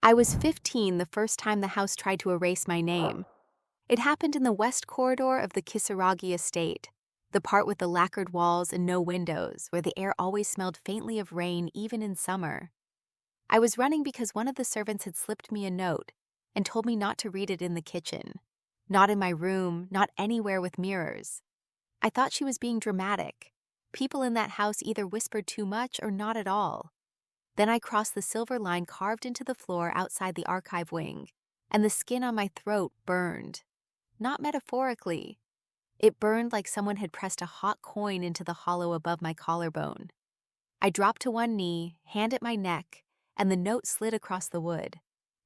I was 15 the first time the house tried to erase my name. It happened in the west corridor of the Kisaragi estate, the part with the lacquered walls and no windows, where the air always smelled faintly of rain even in summer. I was running because one of the servants had slipped me a note and told me not to read it in the kitchen. Not in my room, not anywhere with mirrors. I thought she was being dramatic. People in that house either whispered too much or not at all. Then I crossed the silver line carved into the floor outside the archive wing, and the skin on my throat burned. Not metaphorically. It burned like someone had pressed a hot coin into the hollow above my collarbone. I dropped to one knee, hand at my neck, and the note slid across the wood.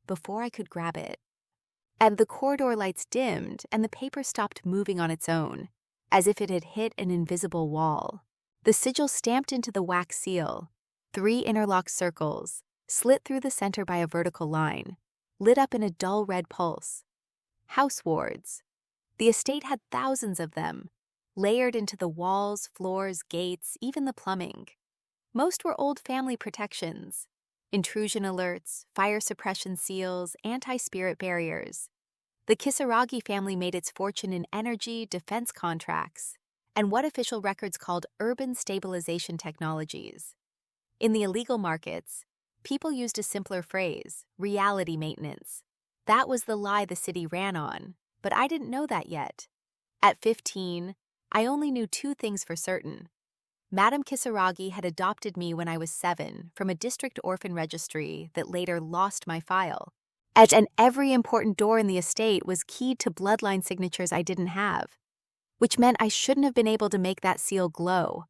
Before I could grab it. And the corridor lights dimmed, and the paper stopped moving on its own, as if it had hit an invisible wall. The sigil stamped into the wax seal, 3 interlocked circles, slit through the center by a vertical line, lit up in a dull red pulse. House wards. The estate had thousands of them, layered into the walls, floors, gates, even the plumbing. Most were old family protections. Intrusion alerts, fire suppression seals, anti-spirit barriers. The Kisaragi family made its fortune in energy defense contracts and what official records called urban stabilization technologies. In the illegal markets, people used a simpler phrase, reality maintenance. That was the lie the city ran on, but I didn't know that yet. At 15, I only knew 2 things for certain. Madame Kisaragi had adopted me when I was 7 from a district orphan registry that later lost my file. And every important door in the estate was keyed to bloodline signatures I didn't have, which meant I shouldn't have been able to make that seal glow.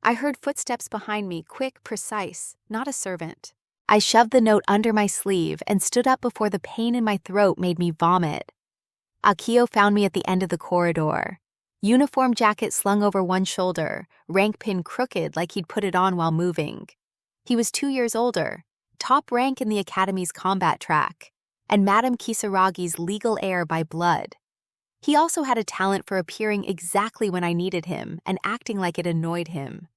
I heard footsteps behind me, quick, precise, not a servant. I shoved the note under my sleeve and stood up before the pain in my throat made me vomit. Akio found me at the end of the corridor. Uniform jacket slung over one shoulder, rank pin crooked like he'd put it on while moving. He was 2 years older, top rank in the academy's combat track, and Madame Kisaragi's legal heir by blood. He also had a talent for appearing exactly when I needed him and acting like it annoyed him.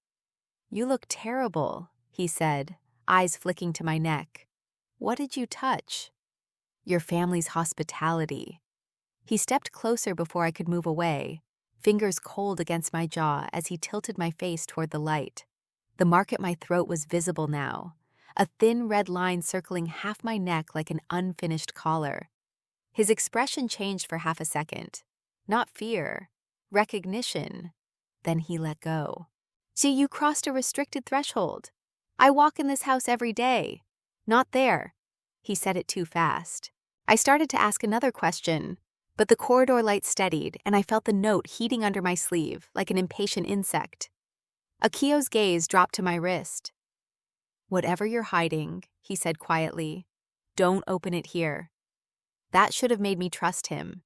"You look terrible," he said, eyes flicking to my neck. "What did you touch?" "Your family's hospitality." He stepped closer before I could move away, fingers cold against my jaw as he tilted my face toward the light. The mark at my throat was visible now, a thin red line circling half my neck like an unfinished collar. His expression changed for half a second. Not fear, recognition. Then he let go. "See, you crossed a restricted threshold. I walk in this house every day." "Not there." He said it too fast. I started to ask another question, but the corridor light steadied and I felt the note heating under my sleeve like an impatient insect. Akio's gaze dropped to my wrist. "Whatever you're hiding," he said quietly, "don't open it here." That should have made me trust him.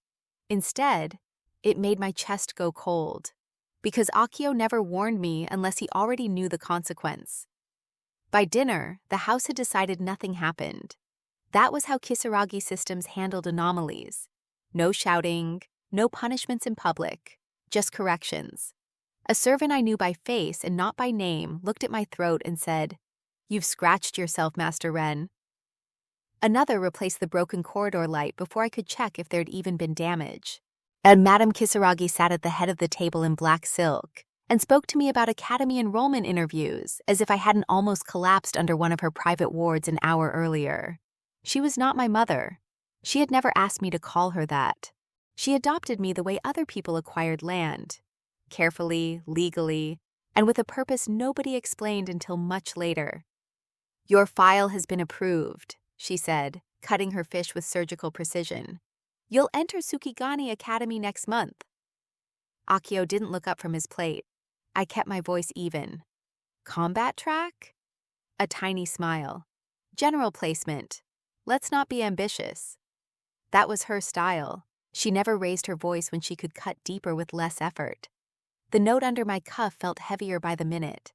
Instead, it made my chest go cold, because Akio never warned me unless he already knew the consequence. By dinner, the house had decided nothing happened. That was how Kisaragi systems handled anomalies. No shouting, no punishments in public, just corrections. A servant I knew by face and not by name looked at my throat and said, "You've scratched yourself, Master Ren." Another replaced the broken corridor light before I could check if there'd even been damage. And Madame Kisaragi sat at the head of the table in black silk and spoke to me about academy enrollment interviews as if I hadn't almost collapsed under one of her private wards an hour earlier. She was not my mother. She had never asked me to call her that. She adopted me the way other people acquired land. Carefully, legally, and with a purpose nobody explained until much later. "Your file has been approved," she said, cutting her fish with surgical precision. "You'll enter Tsukigani Academy next month." Akio didn't look up from his plate. I kept my voice even. "Combat track?" A tiny smile. "General placement. Let's not be ambitious." That was her style. She never raised her voice when she could cut deeper with less effort. The note under my cuff felt heavier by the minute.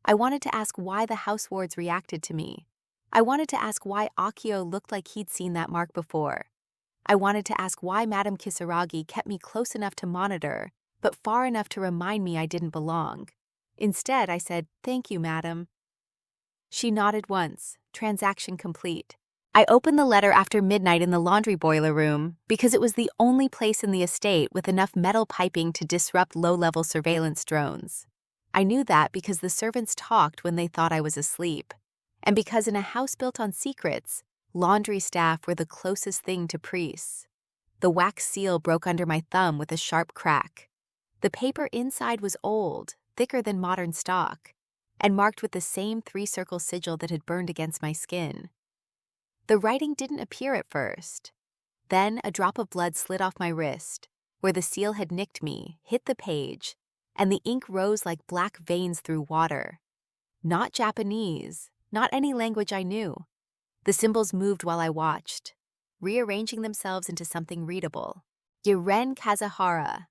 I wanted to ask why the house wards reacted to me. I wanted to ask why Akio looked like he'd seen that mark before. I wanted to ask why Madame Kisaragi kept me close enough to monitor, but far enough to remind me I didn't belong. Instead, I said, "Thank you, madam." She nodded once, transaction complete. I opened the letter after midnight in the laundry boiler room because it was the only place in the estate with enough metal piping to disrupt low-level surveillance drones. I knew that because the servants talked when they thought I was asleep, and because in a house built on secrets, laundry staff were the closest thing to priests. The wax seal broke under my thumb with a sharp crack. The paper inside was old, thicker than modern stock, and marked with the same three-circle sigil that had burned against my skin. The writing didn't appear at first. Then a drop of blood slid off my wrist, where the seal had nicked me, hit the page, and the ink rose like black veins through water. Not Japanese, not any language I knew. The symbols moved while I watched, rearranging themselves into something readable. Yiren Kazuhara.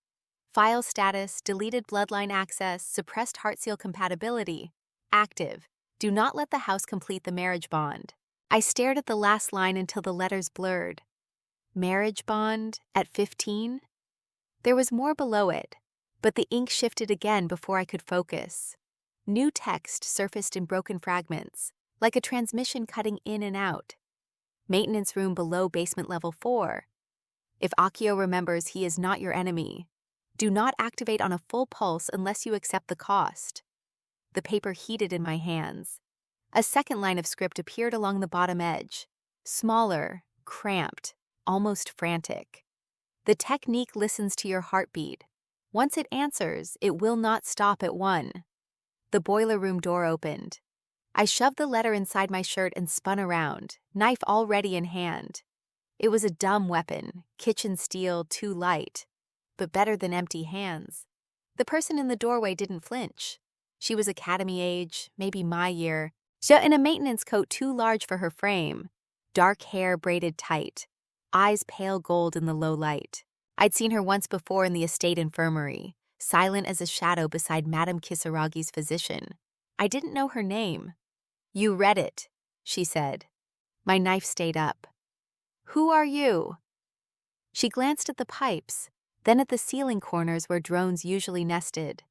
File status, deleted bloodline access, suppressed heart seal compatibility. Active. Do not let the house complete the marriage bond. I stared at the last line until the letters blurred. Marriage bond at 15? There was more below it, but the ink shifted again before I could focus. New text surfaced in broken fragments, like a transmission cutting in and out. Maintenance room below basement level 4. If Akio remembers, he is not your enemy. Do not activate on a full pulse unless you accept the cost. The paper heated in my hands. A second line of script appeared along the bottom edge, smaller, cramped, almost frantic. The technique listens to your heartbeat. Once it answers, it will not stop at 1. The boiler room door opened. I shoved the letter inside my shirt and spun around, knife already in hand. It was a dumb weapon, kitchen steel, too light, but better than empty hands. The person in the doorway didn't flinch. She was academy age, maybe my year, in a maintenance coat too large for her frame, dark hair braided tight, eyes pale gold in the low light. I'd seen her once before in the estate infirmary, silent as a shadow beside Madame Kisaragi's physician. I didn't know her name. You read it, she said. My knife stayed up. Who are you? She glanced at the pipes, then at the ceiling corners where drones usually nested.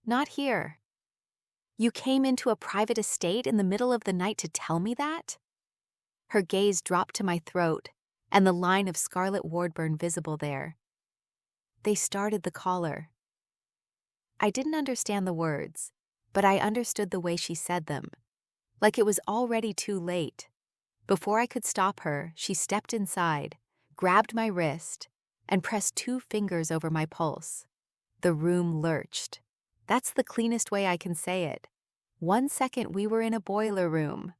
Not here. You came into a private estate in the middle of the night to tell me that? Her gaze dropped to my throat, and the line of scarlet wardburn visible there. They started the caller. I didn't understand the words, but I understood the way she said them, like it was already too late. Before I could stop her, she stepped inside, grabbed my wrist, and pressed 2 fingers over my pulse. The room lurched. That's the cleanest way I can say it. 1 second we were in a boiler room.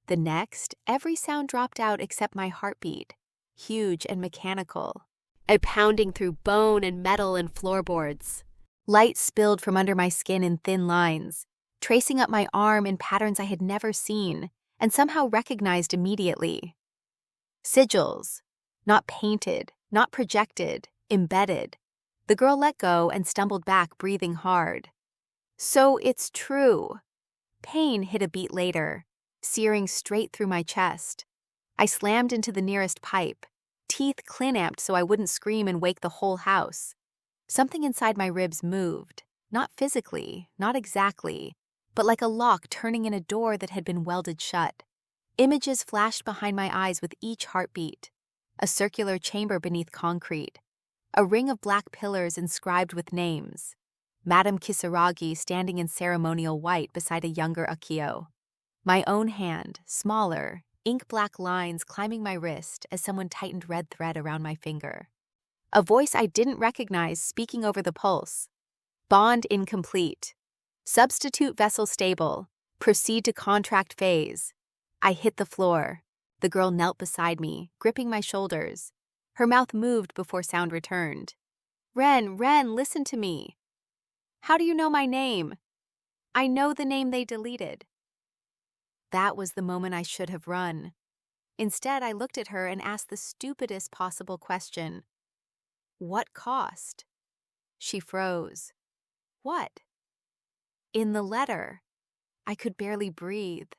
The next, every sound dropped out except my heartbeat, huge and mechanical, a pounding through bone and metal and floorboards. Light spilled from under my skin in thin lines, tracing up my arm in patterns I had never seen and somehow recognized immediately. Sigils, not painted, not projected, embedded. The girl let go and stumbled back, breathing hard. So it's true. Pain hit a beat later, searing straight through my chest. I slammed into the nearest pipe, teeth clinamped so I wouldn't scream and wake the whole house. Something inside my ribs moved, not physically, not exactly, but like a lock turning in a door that had been welded shut. Images flashed behind my eyes with each heartbeat. A circular chamber beneath concrete. A ring of black pillars inscribed with names. Madame Kisaragi standing in ceremonial white beside a younger Akio. My own hand, smaller, ink-black lines climbing my wrist as someone tightened red thread around my finger. A voice I didn't recognize speaking over the pulse. Bond incomplete. Substitute vessel stable. Proceed to contract phase. I hit the floor. The girl knelt beside me, gripping my shoulders. Her mouth moved before sound returned. Ren, listen to me. How do you know my name? I know the name they deleted. That was the moment I should have run. Instead, I looked at her and asked the stupidest possible question. What cost? She froze. What? In the letter. I could barely breathe.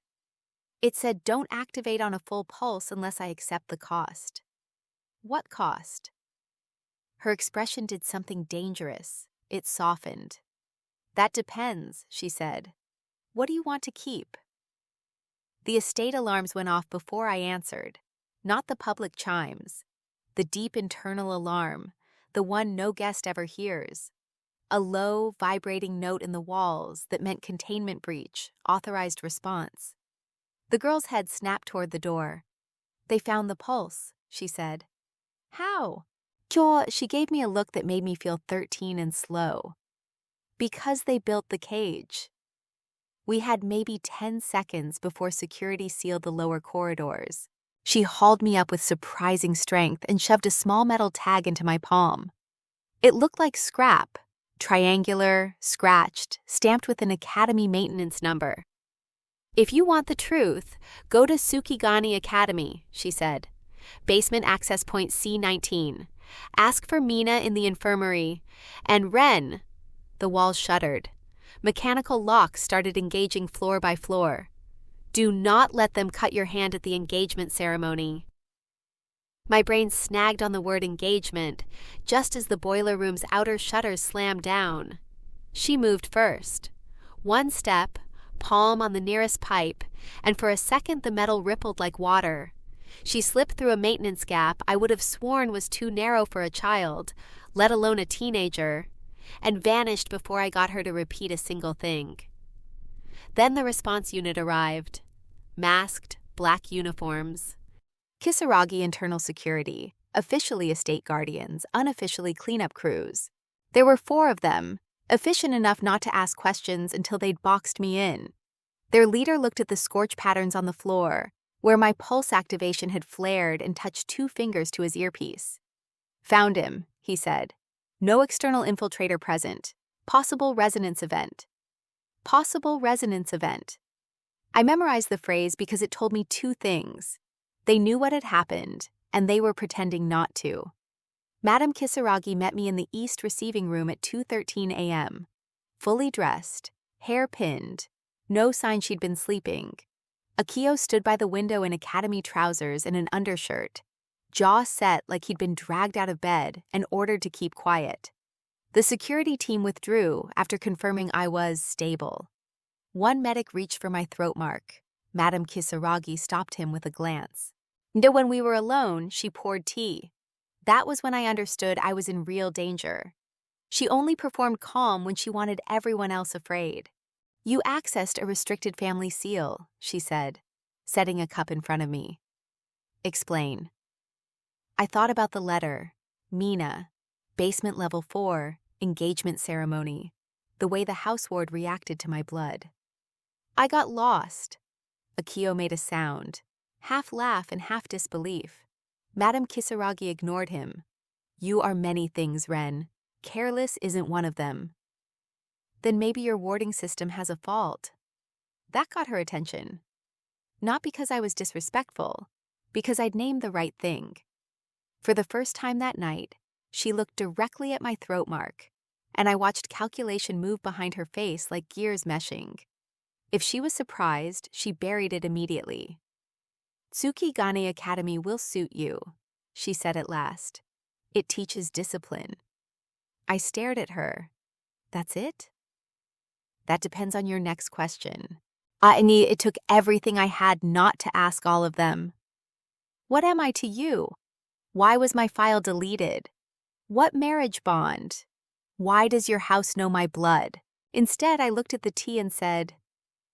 It said, don't activate on a full pulse unless I accept the cost. What cost? Her expression did something dangerous. It softened. That depends, she said. What do you want to keep? The estate alarms went off before I answered, not the public chimes. The deep internal alarm, the one no guest ever hears. A low, vibrating note in the walls that meant containment breach, authorized response. The girl's head snapped toward the door. "They found the pulse," she said. "How?" She gave me a look that made me feel 13 and slow. "Because they built the cage." We had maybe 10 seconds before security sealed the lower corridors. She hauled me up with surprising strength and shoved a small metal tag into my palm. It looked like scrap, triangular, scratched, stamped with an Academy maintenance number. "If you want the truth, go to Tsukigani Academy," she said. "Basement access point C19. Ask for Mina in the infirmary. And Ren." The walls shuddered. Mechanical locks started engaging floor by floor. "Do not let them cut your hand at the engagement ceremony." My brain snagged on the word engagement, just as the boiler room's outer shutters slammed down. She moved first. One step, palm on the nearest pipe, and for a second the metal rippled like water. She slipped through a maintenance gap I would have sworn was too narrow for a child, let alone a teenager, and vanished before I got her to repeat a single thing. Then the response unit arrived. Masked, black uniforms. Kisaragi Internal Security, officially estate guardians, unofficially cleanup crews. There were 4 of them, efficient enough not to ask questions until they'd boxed me in. Their leader looked at the scorch patterns on the floor, where my pulse activation had flared and touched 2 fingers to his earpiece. "Found him," he said. "No external infiltrator present. Possible resonance event." Possible resonance event. I memorized the phrase because it told me 2 things. They knew what had happened, and they were pretending not to. Madame Kisaragi met me in the East receiving room at 2:13 a.m. Fully dressed, hair pinned, no sign she'd been sleeping. Akio stood by the window in academy trousers and an undershirt, jaw set like he'd been dragged out of bed and ordered to keep quiet. The security team withdrew after confirming I was stable. One medic reached for my throat mark. Madame Kisaragi stopped him with a glance. When we were alone, she poured tea. That was when I understood I was in real danger. She only performed calm when she wanted everyone else afraid. "You accessed a restricted family seal," she said, setting a cup in front of me. "Explain." I thought about the letter, Mina, basement level 4, engagement ceremony, the way the house ward reacted to my blood. "I got lost." Akio made a sound, half laugh and half disbelief. Madame Kisaragi ignored him. "You are many things, Ren. Careless isn't one of them." "Then maybe your warding system has a fault." That got her attention. Not because I was disrespectful, because I'd named the right thing. For the first time that night, she looked directly at my throat mark, and I watched calculation move behind her face like gears meshing. If she was surprised, she buried it immediately. "Tsukigane Academy will suit you," she said at last. "It teaches discipline." I stared at her. "That's it?" "That depends on your next question." It took everything I had not to ask all of them. "What am I to you? Why was my file deleted? What marriage bond? Why does your house know my blood?" Instead, I looked at the tea and said,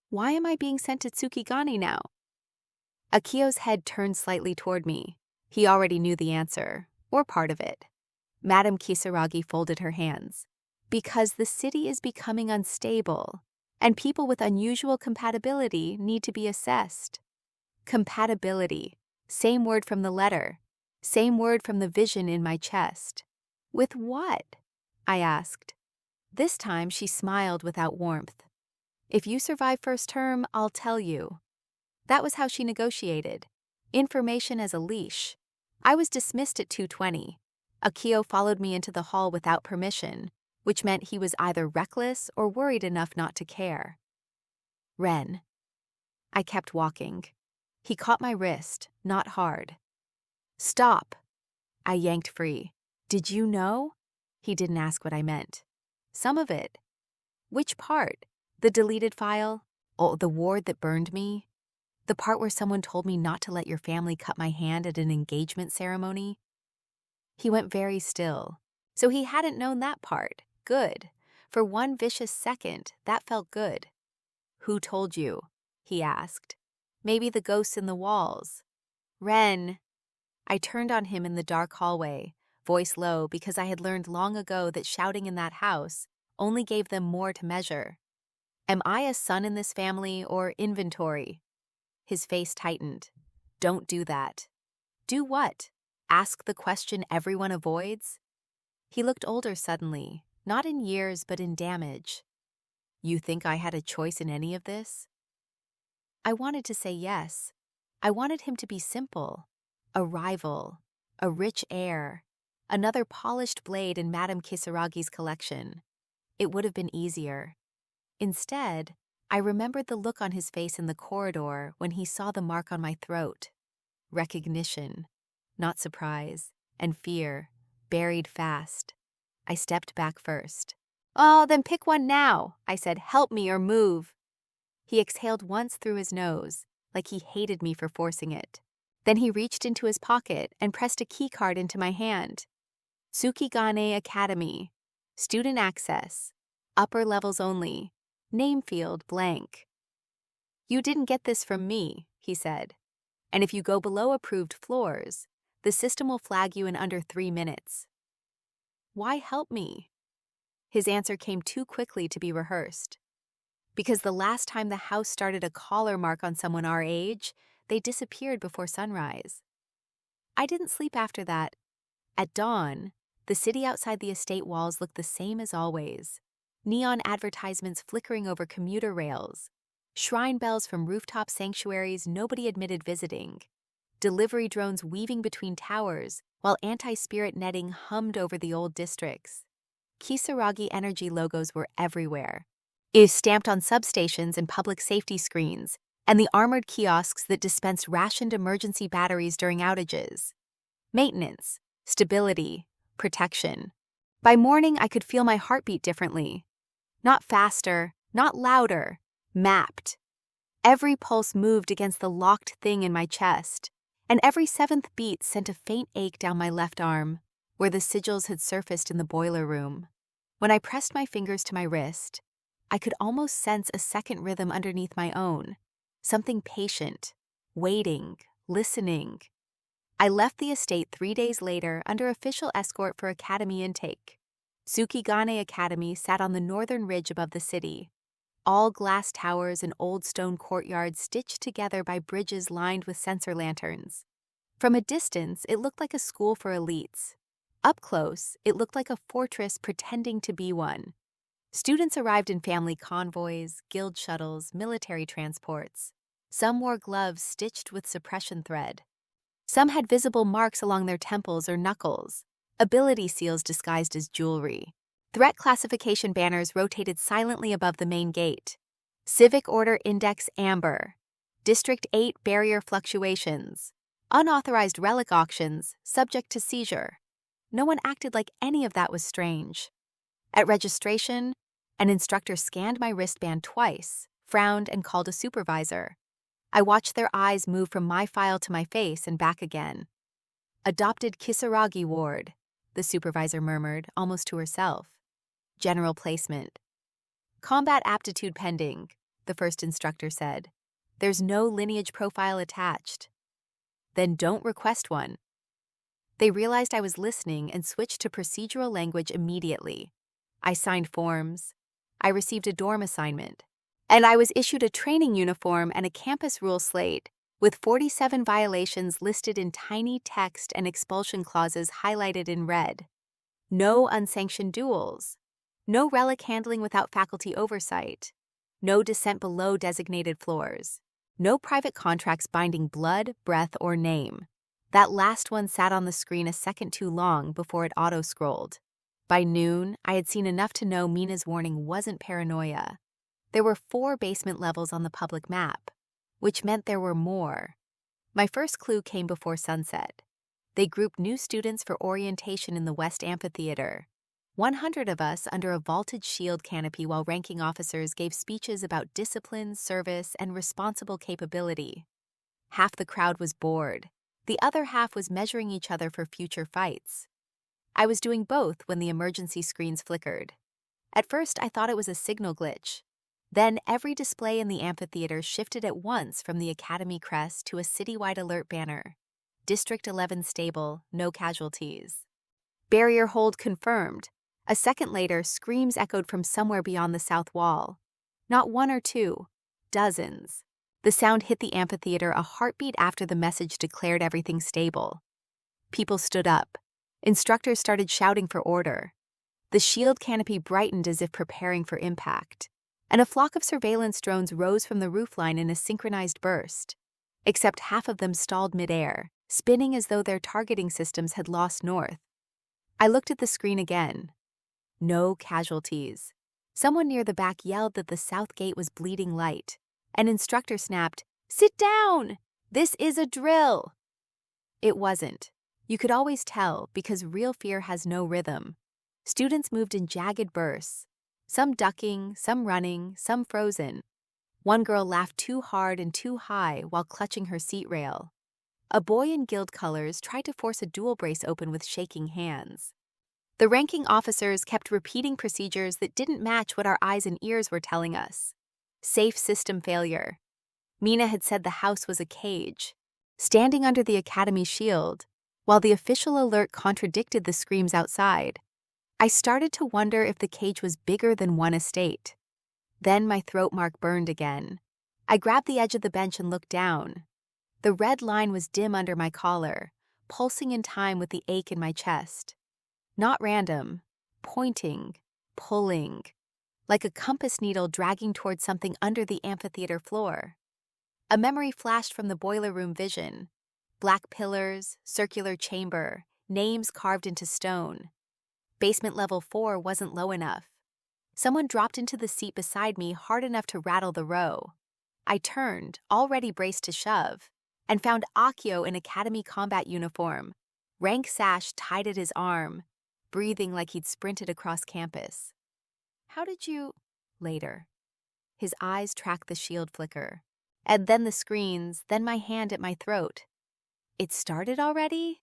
"Why am I being sent to Tsukigane now?" Akio's head turned slightly toward me. He already knew the answer, or part of it. Madame Kisaragi folded her hands. "Because the city is becoming unstable, and people with unusual compatibility need to be assessed." Compatibility. Same word from the letter. Same word from the vision in my chest. "With what?" I asked. This time she smiled without warmth. "If you survive first term, I'll tell you." That was how she negotiated. Information as a leash. I was dismissed at 2:20. Akio followed me into the hall without permission, which meant he was either reckless or worried enough not to care. "Ren." I kept walking. He caught my wrist, not hard. "Stop." I yanked free. "Did you know?" He didn't ask what I meant. "Some of it." "Which part? The deleted file? Oh, the ward that burned me?" The part where someone told me not to let your family cut my hand at an engagement ceremony? He went very still. So he hadn't known that part. Good. For one vicious second, that felt good. Who told you? He asked. Maybe the ghosts in the walls. Ren. I turned on him in the dark hallway, voice low because I had learned long ago that shouting in that house only gave them more to measure. Am I a son in this family or inventory? His face tightened. Don't do that. Do what? Ask the question everyone avoids? He looked older suddenly, not in years but in damage. You think I had a choice in any of this? I wanted to say yes. I wanted him to be simple. A rival, a rich heir, another polished blade in Madame Kisaragi's collection. It would have been easier. Instead, I remembered the look on his face in the corridor when he saw the mark on my throat. Recognition, not surprise, and fear, buried fast. I stepped back first. Oh, then pick one now, I said. Help me or move. He exhaled once through his nose, like he hated me for forcing it. Then he reached into his pocket and pressed a key card into my hand. Tsukigane Academy. Student access. Upper levels only. Name field blank. You didn't get this from me, he said. And if you go below approved floors, the system will flag you in under 3 minutes. Why help me? His answer came too quickly to be rehearsed. Because the last time the house started a collar mark on someone our age, they disappeared before sunrise. I didn't sleep after that. At dawn, the city outside the estate walls looked the same as always. Neon advertisements flickering over commuter rails. Shrine bells from rooftop sanctuaries nobody admitted visiting. Delivery drones weaving between towers, while anti-spirit netting hummed over the old districts. Kisaragi Energy logos were everywhere. It was stamped on substations and public safety screens, and the armored kiosks that dispensed rationed emergency batteries during outages. Maintenance, stability, protection. By morning, I could feel my heartbeat differently. Not faster, not louder, mapped. Every pulse moved against the locked thing in my chest, and every 7th beat sent a faint ache down my left arm, where the sigils had surfaced in the boiler room. When I pressed my fingers to my wrist, I could almost sense a second rhythm underneath my own, something patient, waiting, listening. I left the estate 3 days later under official escort for academy intake. Tsukigane Academy sat on the northern ridge above the city, all glass towers and old stone courtyards stitched together by bridges lined with sensor lanterns. From a distance, it looked like a school for elites. Up close, it looked like a fortress pretending to be one. Students arrived in family convoys, guild shuttles, military transports. Some wore gloves stitched with suppression thread. Some had visible marks along their temples or knuckles, ability seals disguised as jewelry. Threat classification banners rotated silently above the main gate. Civic Order Index Amber. District 8 barrier fluctuations. Unauthorized relic auctions, subject to seizure. No one acted like any of that was strange. At registration, an instructor scanned my wristband twice, frowned, and called a supervisor. I watched their eyes move from my file to my face and back again. Adopted Kisaragi ward, the supervisor murmured, almost to herself. General placement. Combat aptitude pending, the first instructor said. There's no lineage profile attached. Then don't request one. They realized I was listening and switched to procedural language immediately. I signed forms. I received a dorm assignment. And I was issued a training uniform and a campus rule slate, with 47 violations listed in tiny text and expulsion clauses highlighted in red. No unsanctioned duels. No relic handling without faculty oversight. No descent below designated floors. No private contracts binding blood, breath, or name. That last one sat on the screen a second too long before it auto-scrolled. By noon, I had seen enough to know Mina's warning wasn't paranoia. There were 4 basement levels on the public map, which meant there were more. My first clue came before sunset. They grouped new students for orientation in the West Amphitheater. 100 of us under a vaulted shield canopy while ranking officers gave speeches about discipline, service, and responsible capability. Half the crowd was bored. The other half was measuring each other for future fights. I was doing both when the emergency screens flickered. At first, I thought it was a signal glitch. Then every display in the amphitheater shifted at once from the Academy crest to a citywide alert banner. District 11 stable, no casualties. Barrier hold confirmed. A second later, screams echoed from somewhere beyond the south wall. Not one or two, dozens. The sound hit the amphitheater a heartbeat after the message declared everything stable. People stood up. Instructors started shouting for order. The shield canopy brightened as if preparing for impact, and a flock of surveillance drones rose from the roofline in a synchronized burst. Except half of them stalled midair, spinning as though their targeting systems had lost north. I looked at the screen again. No casualties. Someone near the back yelled that the south gate was bleeding light. An instructor snapped, "Sit down! This is a drill!" It wasn't. You could always tell because real fear has no rhythm. Students moved in jagged bursts, some ducking, some running, some frozen. One girl laughed too hard and too high while clutching her seat rail. A boy in guild colors tried to force a dual brace open with shaking hands. The ranking officers kept repeating procedures that didn't match what our eyes and ears were telling us. Safe system failure. Mina had said the house was a cage, standing under the Academy shield, while the official alert contradicted the screams outside. I started to wonder if the cage was bigger than one estate. Then my throat mark burned again. I grabbed the edge of the bench and looked down. The red line was dim under my collar, pulsing in time with the ache in my chest. Not random, pointing, pulling, like a compass needle dragging towards something under the amphitheater floor. A memory flashed from the boiler room vision. Black pillars, circular chamber, names carved into stone. Basement level 4 wasn't low enough. Someone dropped into the seat beside me hard enough to rattle the row. I turned, already braced to shove, and found Akio in Academy combat uniform, rank sash tied at his arm, breathing like he'd sprinted across campus. "How did you—" Later. His eyes tracked the shield flicker, and then the screens, then my hand at my throat. "It started already?"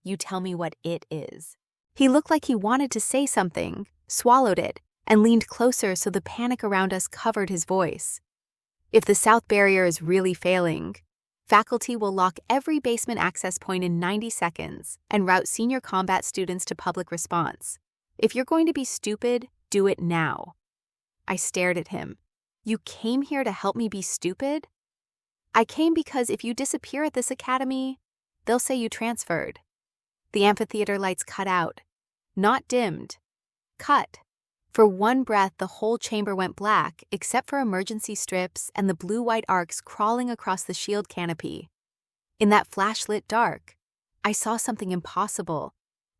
"You tell me what it is." He looked like he wanted to say something, swallowed it, and leaned closer so the panic around us covered his voice. "If the south barrier is really failing, faculty will lock every basement access point in 90 seconds and route senior combat students to public response. If you're going to be stupid, do it now." I stared at him. "You came here to help me be stupid?" "I came because if you disappear at this academy, they'll say you transferred." The amphitheater lights cut out. Not dimmed. Cut. For one breath, the whole chamber went black, except for emergency strips and the blue-white arcs crawling across the shield canopy. In that flashlit dark, I saw something impossible.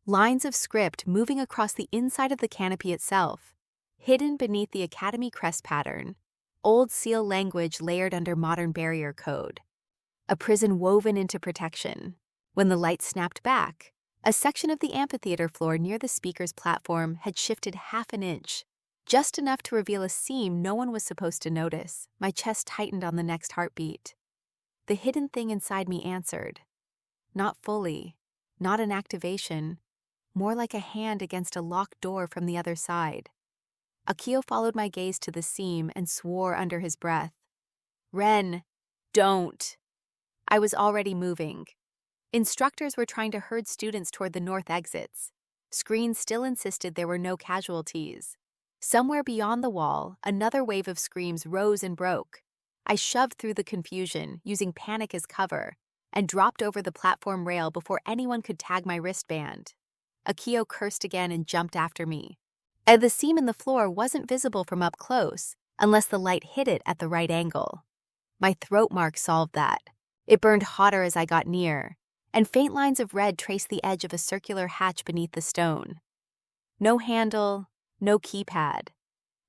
Lines of script moving across the inside of the canopy itself, hidden beneath the Academy crest pattern, old seal language layered under modern barrier code. A prison woven into protection. When the light snapped back, a section of the amphitheater floor near the speaker's platform had shifted half an inch, just enough to reveal a seam no one was supposed to notice. My chest tightened on the next heartbeat. The hidden thing inside me answered. Not fully, not an activation, more like a hand against a locked door from the other side. Akio followed my gaze to the seam and swore under his breath. "Ren, don't." I was already moving. Instructors were trying to herd students toward the north exits. Screens still insisted there were no casualties. Somewhere beyond the wall, another wave of screams rose and broke. I shoved through the confusion, using panic as cover, and dropped over the platform rail before anyone could tag my wristband. Akio cursed again and jumped after me. The seam in the floor wasn't visible from up close, unless the light hit it at the right angle. My throat mark solved that. It burned hotter as I got near, and faint lines of red traced the edge of a circular hatch beneath the stone. No handle, no keypad.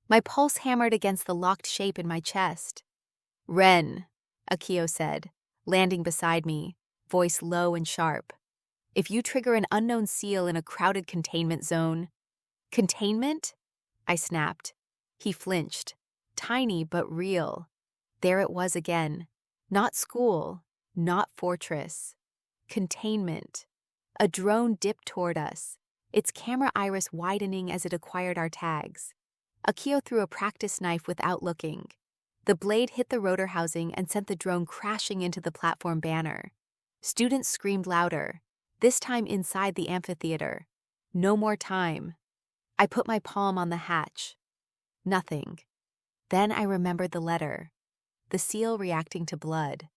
My pulse hammered against the locked shape in my chest. "Ren," Akio said, landing beside me, voice low and sharp. "If you trigger an unknown seal in a crowded containment zone—" "Containment?" I snapped. He flinched. Tiny but real. There it was again. Not school, not fortress. Containment. A drone dipped toward us, its camera iris widening as it acquired our tags. Akio threw a practice knife without looking. The blade hit the rotor housing and sent the drone crashing into the platform banner. Students screamed louder, this time inside the amphitheater. No more time. I put my palm on the hatch. Nothing. Then I remembered the letter. The seal reacting to blood.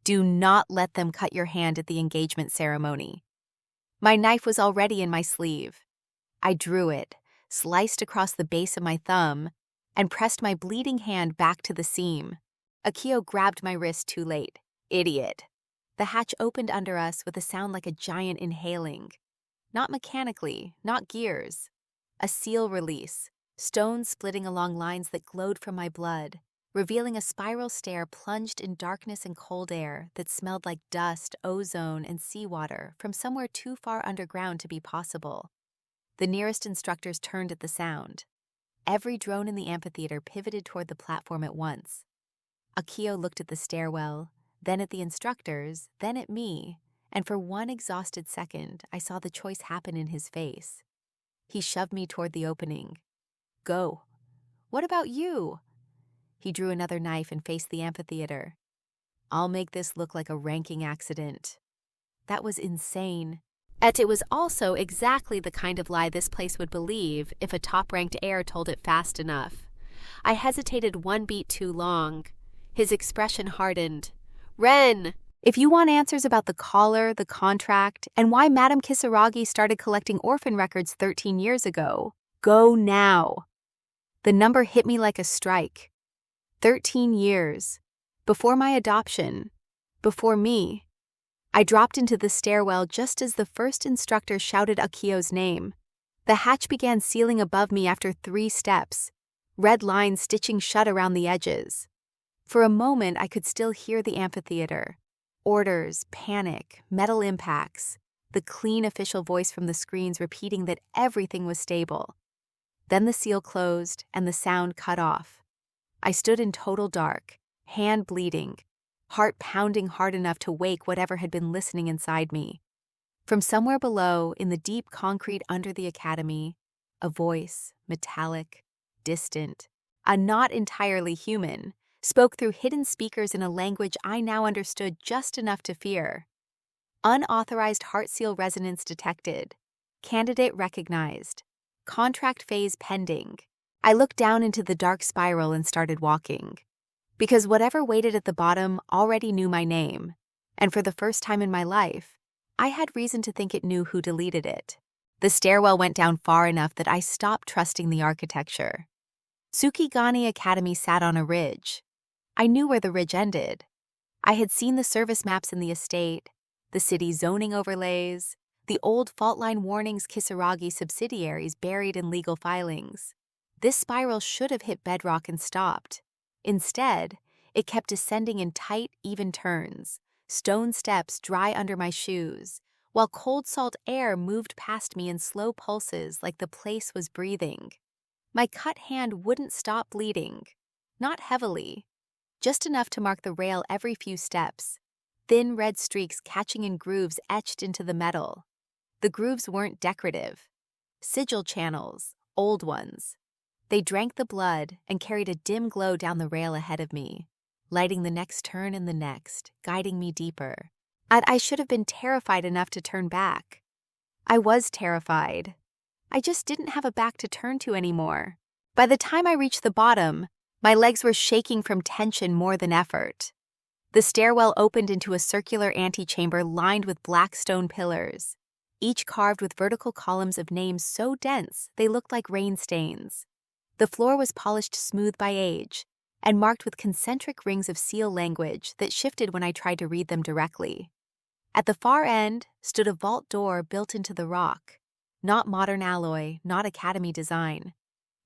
Do not let them cut your hand at the engagement ceremony. My knife was already in my sleeve. I drew it, sliced across the base of my thumb, and pressed my bleeding hand back to the seam. Akio grabbed my wrist too late. Idiot. The hatch opened under us with a sound like a giant inhaling. Not mechanically, not gears. A seal release, stones splitting along lines that glowed from my blood, revealing a spiral stair plunged in darkness and cold air that smelled like dust, ozone, and seawater from somewhere too far underground to be possible. The nearest instructors turned at the sound. Every drone in the amphitheater pivoted toward the platform at once. Akio looked at the stairwell, then at the instructors, then at me, and for one exhausted second, I saw the choice happen in his face. He shoved me toward the opening. Go. What about you? He drew another knife and faced the amphitheater. I'll make this look like a ranking accident. That was insane. Yet it was also exactly the kind of lie this place would believe if a top-ranked heir told it fast enough. I hesitated one beat too long. His expression hardened. Ren! If you want answers about the collar, the contract, and why Madame Kisaragi started collecting orphan records 13 years ago, go now. The number hit me like a strike. 13 years. Before my adoption. Before me. I dropped into the stairwell just as the first instructor shouted Akio's name. The hatch began sealing above me after 3 steps, red lines stitching shut around the edges. For a moment, I could still hear the amphitheater. Orders, panic, metal impacts, the clean official voice from the screens repeating that everything was stable. Then the seal closed and the sound cut off. I stood in total dark, hand bleeding, heart pounding hard enough to wake whatever had been listening inside me. From somewhere below, in the deep concrete under the academy, a voice, metallic, distant, not entirely human, spoke through hidden speakers in a language I now understood just enough to fear. Unauthorized heart seal resonance detected. Candidate recognized. Contract phase pending. I looked down into the dark spiral and started walking. Because whatever waited at the bottom already knew my name, and for the first time in my life, I had reason to think it knew who deleted it. The stairwell went down far enough that I stopped trusting the architecture. Tsukigani Academy sat on a ridge. I knew where the ridge ended. I had seen the service maps in the estate, the city zoning overlays, the old fault line warnings Kisaragi subsidiaries buried in legal filings. This spiral should have hit bedrock and stopped. Instead, it kept descending in tight, even turns, stone steps dry under my shoes, while cold salt air moved past me in slow pulses like the place was breathing. My cut hand wouldn't stop bleeding, not heavily, just enough to mark the rail every few steps, thin red streaks catching in grooves etched into the metal. The grooves weren't decorative. Sigil channels, old ones. They drank the blood and carried a dim glow down the rail ahead of me, lighting the next turn and the next, guiding me deeper. I should have been terrified enough to turn back. I was terrified. I just didn't have a back to turn to anymore. By the time I reached the bottom, my legs were shaking from tension more than effort. The stairwell opened into a circular antechamber lined with black stone pillars, each carved with vertical columns of names so dense they looked like rain stains. The floor was polished smooth by age and marked with concentric rings of seal language that shifted when I tried to read them directly. At the far end stood a vault door built into the rock, not modern alloy, not academy design.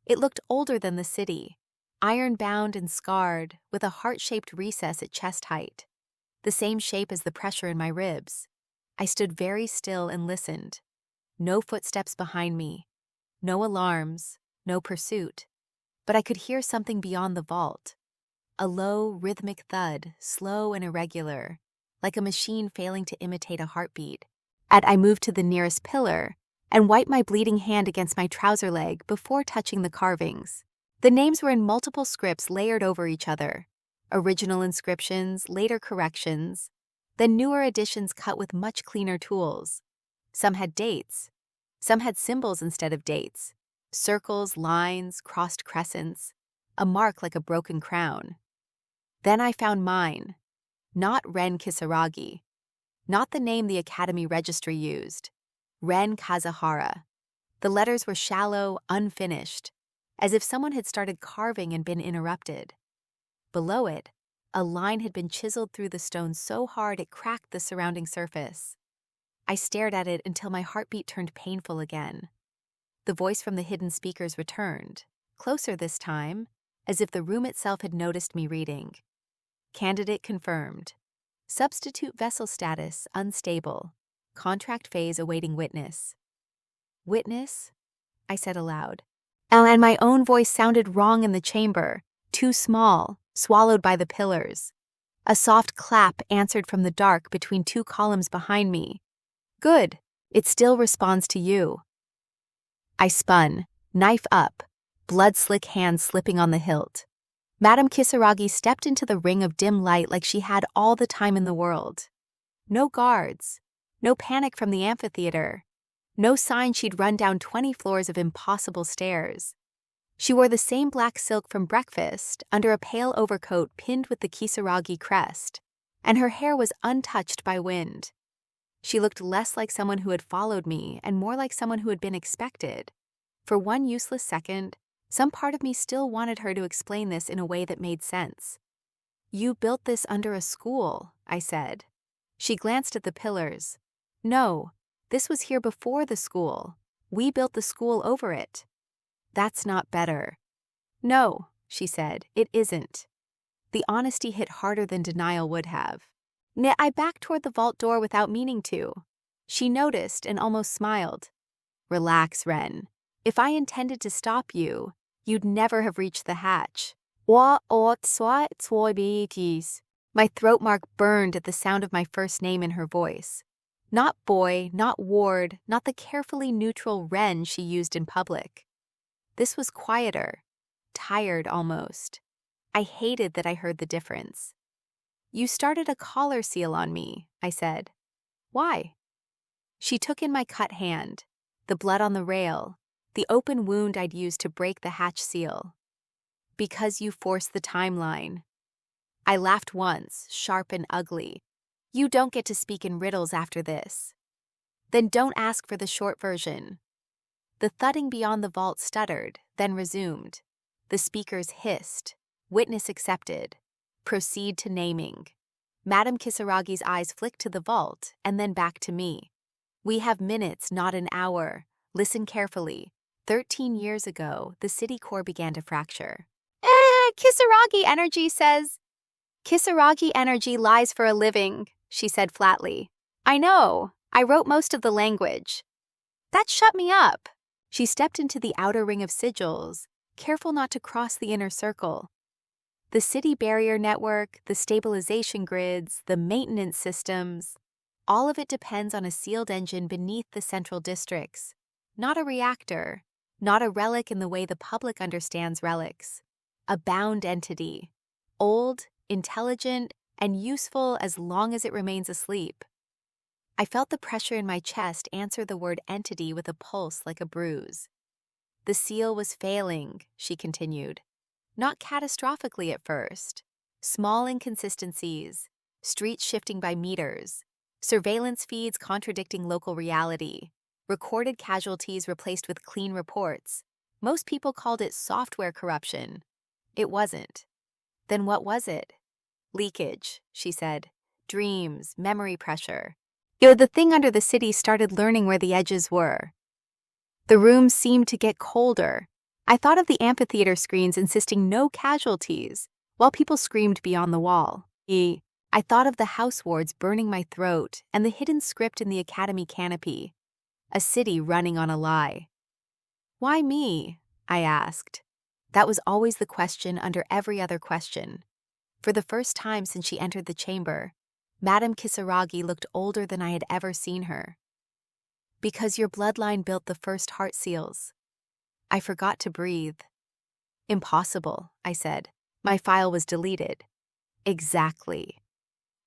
It looked older than the city, iron-bound and scarred, with a heart-shaped recess at chest height, the same shape as the pressure in my ribs. I stood very still and listened. No footsteps behind me, no alarms, no pursuit. But I could hear something beyond the vault. A low, rhythmic thud, slow and irregular, like a machine failing to imitate a heartbeat. I moved to the nearest pillar and wiped my bleeding hand against my trouser leg before touching the carvings. The names were in multiple scripts layered over each other. Original inscriptions, later corrections, then newer editions cut with much cleaner tools. Some had dates. Some had symbols instead of dates. Circles, lines, crossed crescents, a mark like a broken crown. Then I found mine. Not Ren Kisaragi. Not the name the Academy Registry used. Ren Kazuhara. The letters were shallow, unfinished, as if someone had started carving and been interrupted. Below it, a line had been chiseled through the stone so hard it cracked the surrounding surface. I stared at it until my heartbeat turned painful again. The voice from the hidden speakers returned, closer this time, as if the room itself had noticed me reading. Candidate confirmed. Substitute vessel status unstable. Contract phase awaiting witness. Witness? I said aloud. And my own voice sounded wrong in the chamber, too small, swallowed by the pillars. A soft clap answered from the dark between two columns behind me. Good, it still responds to you. I spun, knife up, blood-slick hands slipping on the hilt. Madame Kisaragi stepped into the ring of dim light like she had all the time in the world. No guards, no panic from the amphitheater, no sign she'd run down 20 floors of impossible stairs. She wore the same black silk from breakfast under a pale overcoat pinned with the Kisaragi crest, and her hair was untouched by wind. She looked less like someone who had followed me and more like someone who had been expected. For one useless second, some part of me still wanted her to explain this in a way that made sense. You built this under a school, I said. She glanced at the pillars. No, this was here before the school. We built the school over it. That's not better. No, she said, it isn't. The honesty hit harder than denial would have. I backed toward the vault door without meaning to. She noticed and almost smiled. Relax, Ren. If I intended to stop you, you'd never have reached the hatch. My throat mark burned at the sound of my first name in her voice. Not boy, not ward, not the carefully neutral Ren she used in public. This was quieter, tired almost. I hated that I heard the difference. You started a collar seal on me, I said. Why? She took in my cut hand, the blood on the rail, the open wound I'd used to break the hatch seal. Because you forced the timeline. I laughed once, sharp and ugly. You don't get to speak in riddles after this. Then don't ask for the short version. The thudding beyond the vault stuttered, then resumed. The speakers hissed. Witness accepted. Proceed to naming. Madame Kisaragi's eyes flicked to the vault and then back to me. We have minutes, not an hour. Listen carefully. 13 years ago, the city core began to fracture. Kisaragi energy says. Kisaragi energy lies for a living, she said flatly. I know. I wrote most of the language. That shut me up. She stepped into the outer ring of sigils, careful not to cross the inner circle. The city barrier network, the stabilization grids, the maintenance systems, all of it depends on a sealed engine beneath the central districts. Not a reactor, not a relic in the way the public understands relics. A bound entity, old, intelligent, and useful as long as it remains asleep. I felt the pressure in my chest answer the word entity with a pulse like a bruise. The seal was failing, she continued. Not catastrophically at first. Small inconsistencies, streets shifting by meters, surveillance feeds contradicting local reality, recorded casualties replaced with clean reports. Most people called it software corruption. It wasn't. Then what was it? Leakage, she said. Dreams, memory pressure. The thing under the city started learning where the edges were. The room seemed to get colder. I thought of the amphitheater screens insisting no casualties, while people screamed beyond the wall. I thought of the house wards burning my throat and the hidden script in the academy canopy. A city running on a lie. Why me? I asked. That was always the question under every other question. For the first time since she entered the chamber, Madame Kisaragi looked older than I had ever seen her. Because your bloodline built the first heart seals. I forgot to breathe. Impossible, I said. My file was deleted. Exactly.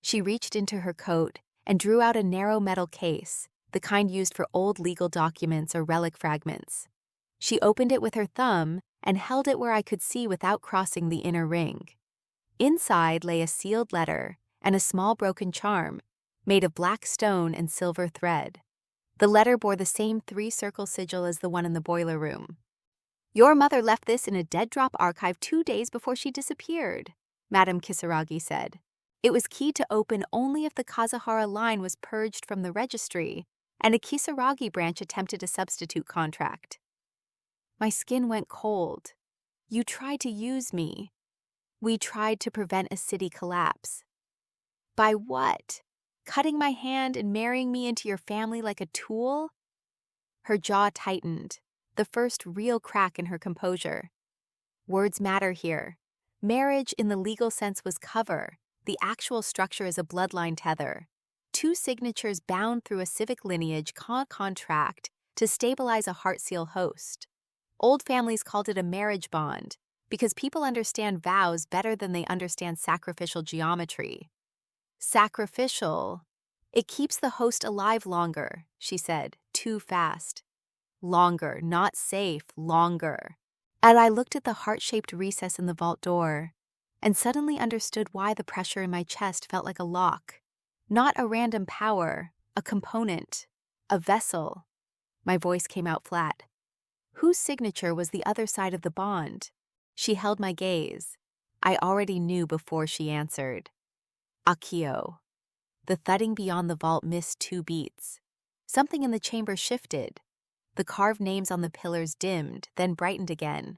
She reached into her coat and drew out a narrow metal case, the kind used for old legal documents or relic fragments. She opened it with her thumb and held it where I could see without crossing the inner ring. Inside lay a sealed letter and a small broken charm, made of black stone and silver thread. The letter bore the same 3-circle sigil as the one in the boiler room. Your mother left this in a dead-drop archive 2 days before she disappeared, Madame Kisaragi said. It was keyed to open only if the Kazuhara line was purged from the registry and a Kisaragi branch attempted a substitute contract. My skin went cold. You tried to use me. We tried to prevent a city collapse. By what? Cutting my hand and marrying me into your family like a tool? Her jaw tightened, the first real crack in her composure. Words matter here. Marriage in the legal sense was cover. The actual structure is a bloodline tether. 2 signatures bound through a civic lineage contract to stabilize a heart seal host. Old families called it a marriage bond because people understand vows better than they understand sacrificial geometry. Sacrificial. It keeps the host alive longer, she said, too fast. Longer, not safe, longer. And I looked at the heart-shaped recess in the vault door and suddenly understood why the pressure in my chest felt like a lock. Not a random power, a component, a vessel. My voice came out flat. Whose signature was the other side of the bond? She held my gaze. I already knew before she answered. Akio. The thudding beyond the vault missed 2 beats. Something in the chamber shifted. The carved names on the pillars dimmed, then brightened again.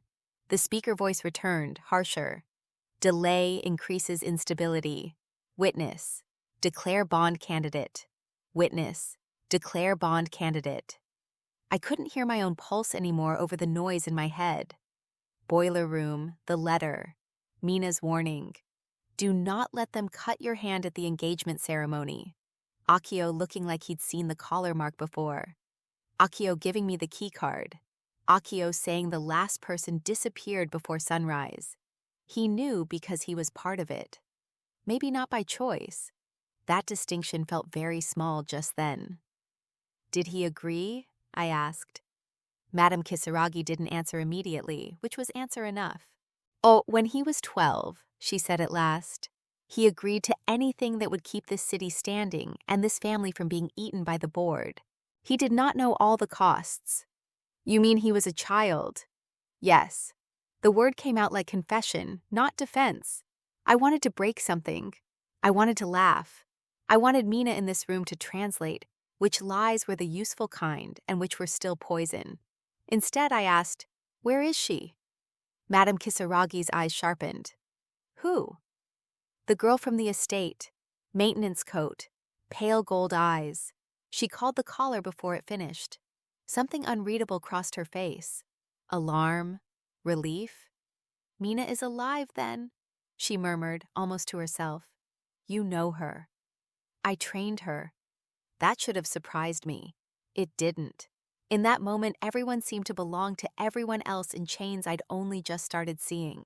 The speaker voice returned, harsher. Delay increases instability. Witness. Declare bond candidate. Witness. Declare bond candidate. I couldn't hear my own pulse anymore over the noise in my head. Boiler room, the letter. Mina's warning. Do not let them cut your hand at the engagement ceremony. Akio looking like he'd seen the collar mark before. Akio giving me the key card. Akio saying the last person disappeared before sunrise. He knew because he was part of it. Maybe not by choice. That distinction felt very small just then. Did he agree? I asked. Madame Kisaragi didn't answer immediately, which was answer enough. Oh, when he was 12, she said at last. He agreed to anything that would keep this city standing and this family from being eaten by the board. He did not know all the costs. You mean he was a child? Yes. The word came out like confession, not defense. I wanted to break something. I wanted to laugh. I wanted Mina in this room to translate which lies were the useful kind and which were still poison. Instead, I asked, where is she? Madame Kisaragi's eyes sharpened. Who? The girl from the estate. Maintenance coat. Pale gold eyes. She called the caller before it finished. Something unreadable crossed her face. Alarm? Relief? Mina is alive, then, she murmured, almost to herself. You know her. I trained her. That should have surprised me. It didn't. In that moment, everyone seemed to belong to everyone else in chains I'd only just started seeing.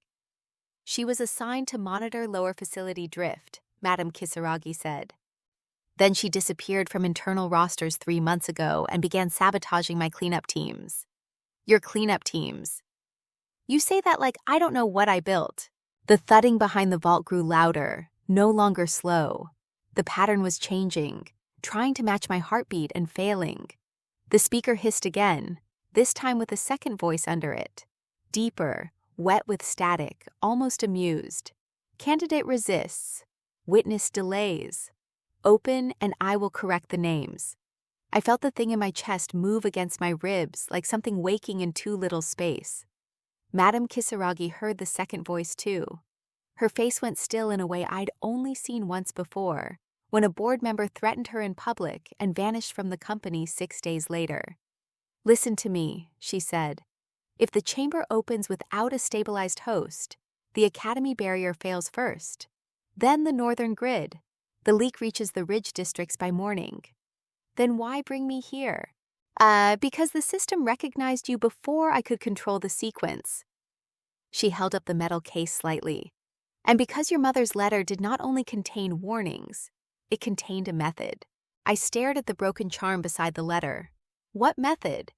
She was assigned to monitor lower facility drift, Madame Kisaragi said. Then she disappeared from internal rosters 3 months ago and began sabotaging my cleanup teams. Your cleanup teams. You say that like I don't know what I built. The thudding behind the vault grew louder, no longer slow. The pattern was changing, trying to match my heartbeat and failing. The speaker hissed again, this time with a second voice under it. Deeper, wet with static, almost amused. Candidate resists. Witness delays. Open and I will correct the names. I felt the thing in my chest move against my ribs like something waking in too little space. Madame Kisaragi heard the second voice too. Her face went still in a way I'd only seen once before, when a board member threatened her in public and vanished from the company 6 days later. Listen to me, she said. If the chamber opens without a stabilized host, the academy barrier fails first. Then the northern grid. The leak reaches the ridge districts by morning. Then why bring me here? Because the system recognized you before I could control the sequence. She held up the metal case slightly. And because your mother's letter did not only contain warnings, it contained a method. I stared at the broken charm beside the letter. What method?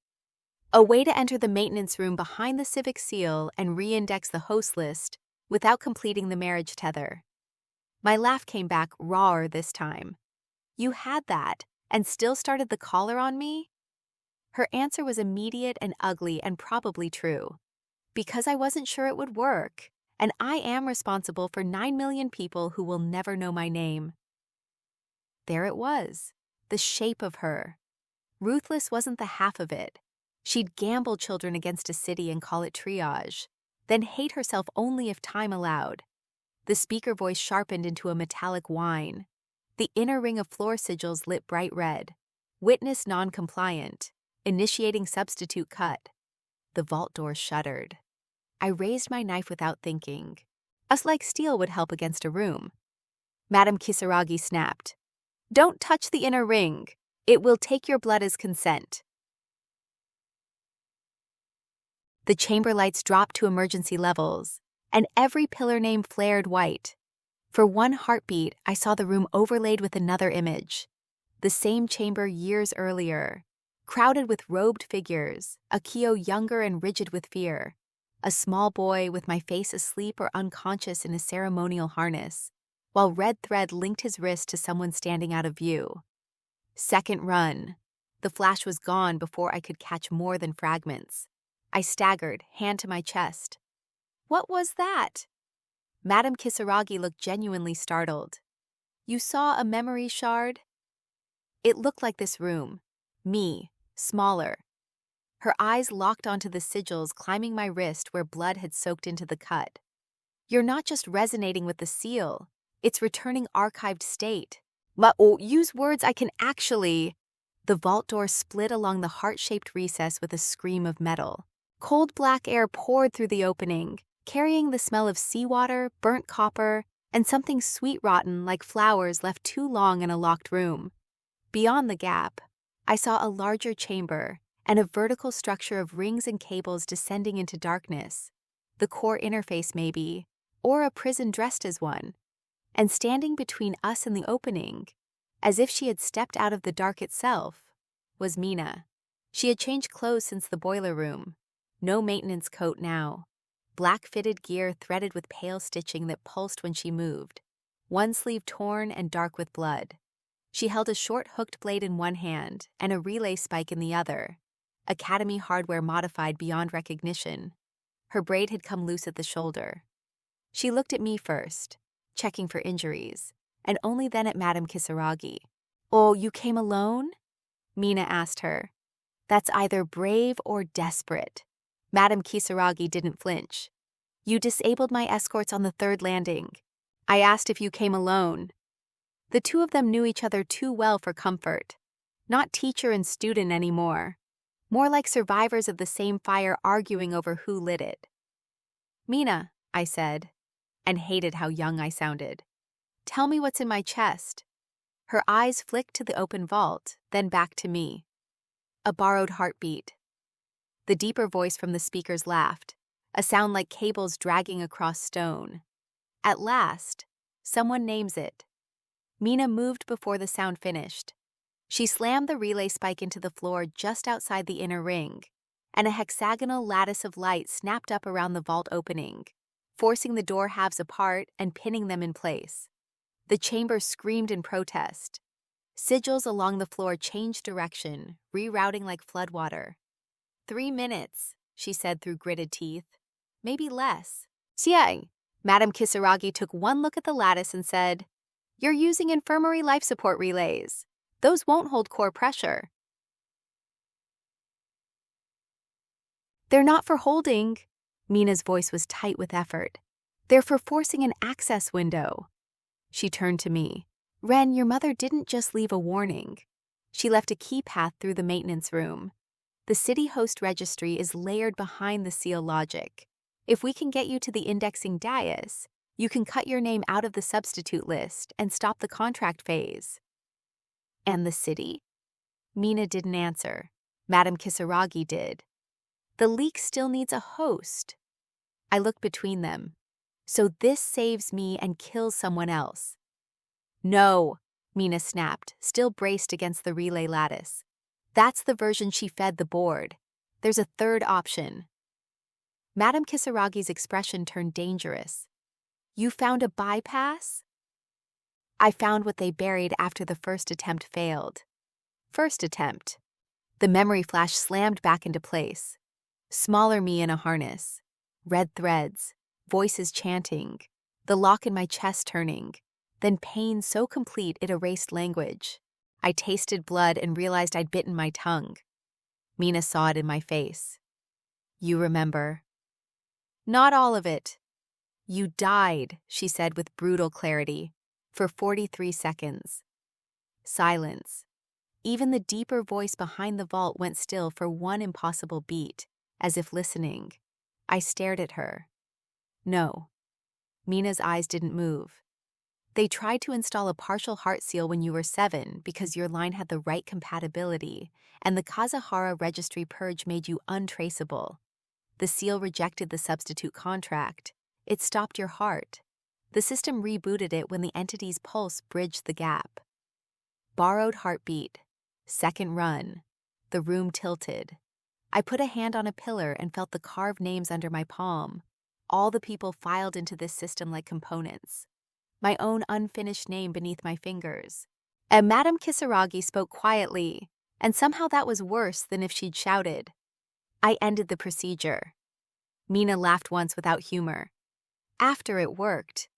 A way to enter the maintenance room behind the civic seal and re-index the host list without completing the marriage tether. My laugh came back rawer this time. You had that and still started the collar on me? Her answer was immediate and ugly and probably true. Because I wasn't sure it would work, and I am responsible for 9 million people who will never know my name. There it was, the shape of her. Ruthless wasn't the half of it. She'd gamble children against a city and call it triage, then hate herself only if time allowed. The speaker voice sharpened into a metallic whine. The inner ring of floor sigils lit bright red. Witness non-compliant. Initiating substitute cut. The vault door shuddered. I raised my knife without thinking. Us like steel would help against a room. Madame Kisaragi snapped. Don't touch the inner ring. It will take your blood as consent. The chamber lights dropped to emergency levels, and every pillar name flared white. For one heartbeat, I saw the room overlaid with another image. The same chamber years earlier, crowded with robed figures, a Kyo younger and rigid with fear, a small boy with my face asleep or unconscious in a ceremonial harness, while red thread linked his wrist to someone standing out of view. Second run. The flash was gone before I could catch more than fragments. I staggered, hand to my chest. What was that? Madame Kisaragi looked genuinely startled. You saw a memory shard? It looked like this room. Me, smaller. Her eyes locked onto the sigils climbing my wrist where blood had soaked into the cut. You're not just resonating with the seal. It's returning archived state. Use words I can actually... The vault door split along the heart-shaped recess with a scream of metal. Cold black air poured through the opening, carrying the smell of seawater, burnt copper, and something sweet-rotten like flowers left too long in a locked room. Beyond the gap, I saw a larger chamber and a vertical structure of rings and cables descending into darkness. The core interface maybe, or a prison dressed as one. And standing between us and the opening, as if she had stepped out of the dark itself, was Mina. She had changed clothes since the boiler room. No maintenance coat now. Black-fitted gear threaded with pale stitching that pulsed when she moved. One sleeve torn and dark with blood. She held a short hooked blade in one hand and a relay spike in the other. Academy hardware modified beyond recognition. Her braid had come loose at the shoulder. She looked at me first, checking for injuries, and only then at Madame Kisaragi. Oh, you came alone? Mina asked her. That's either brave or desperate. Madame Kisaragi didn't flinch. You disabled my escorts on the third landing. I asked if you came alone. The two of them knew each other too well for comfort. Not teacher and student anymore. More like survivors of the same fire arguing over who lit it. Mina, I said, and hated how young I sounded. Tell me what's in my chest. Her eyes flicked to the open vault, then back to me. A borrowed heartbeat. The deeper voice from the speakers laughed, a sound like cables dragging across stone. At last, someone names it. Mina moved before the sound finished. She slammed the relay spike into the floor just outside the inner ring, and a hexagonal lattice of light snapped up around the vault opening, forcing the door halves apart and pinning them in place. The chamber screamed in protest. Sigils along the floor changed direction, rerouting like floodwater. 3 minutes, she said through gritted teeth. Maybe less. Xiang, Madame Kisaragi took one look at the lattice and said, You're using infirmary life support relays. Those won't hold core pressure. They're not for holding. Mina's voice was tight with effort. They're for forcing an access window. She turned to me. Ren, your mother didn't just leave a warning. She left a key path through the maintenance room. The city host registry is layered behind the seal logic. If we can get you to the indexing dais, You can cut your name out of the substitute list and stop the contract phase. And the city? Mina didn't answer. Madame Kisaragi did. The leak still needs a host. I looked between them. So this saves me and kills someone else. No, Mina snapped, still braced against the relay lattice. That's the version she fed the board. There's a third option. Madame Kisaragi's expression turned dangerous. You found a bypass? I found what they buried after the first attempt failed. First attempt. The memory flash slammed back into place. Smaller me in a harness. Red threads. Voices chanting. The lock in my chest turning. Then pain so complete it erased language. I tasted blood and realized I'd bitten my tongue. Mina saw it in my face. You remember? Not all of it. You died, she said with brutal clarity, for 43 seconds. Silence. Even the deeper voice behind the vault went still for one impossible beat, as if listening. I stared at her. No. Mina's eyes didn't move. They tried to install a partial heart seal when you were 7 because your line had the right compatibility, and the Kazahara registry purge made you untraceable. The seal rejected the substitute contract. It stopped your heart. The system rebooted it when the entity's pulse bridged the gap. Borrowed heartbeat. Second run. The room tilted. I put a hand on a pillar and felt the carved names under my palm. All the people filed into this system like components. My own unfinished name beneath my fingers. And Madame Kisaragi spoke quietly, and somehow that was worse than if she'd shouted. I ended the procedure. Mina laughed once without humor. After it worked.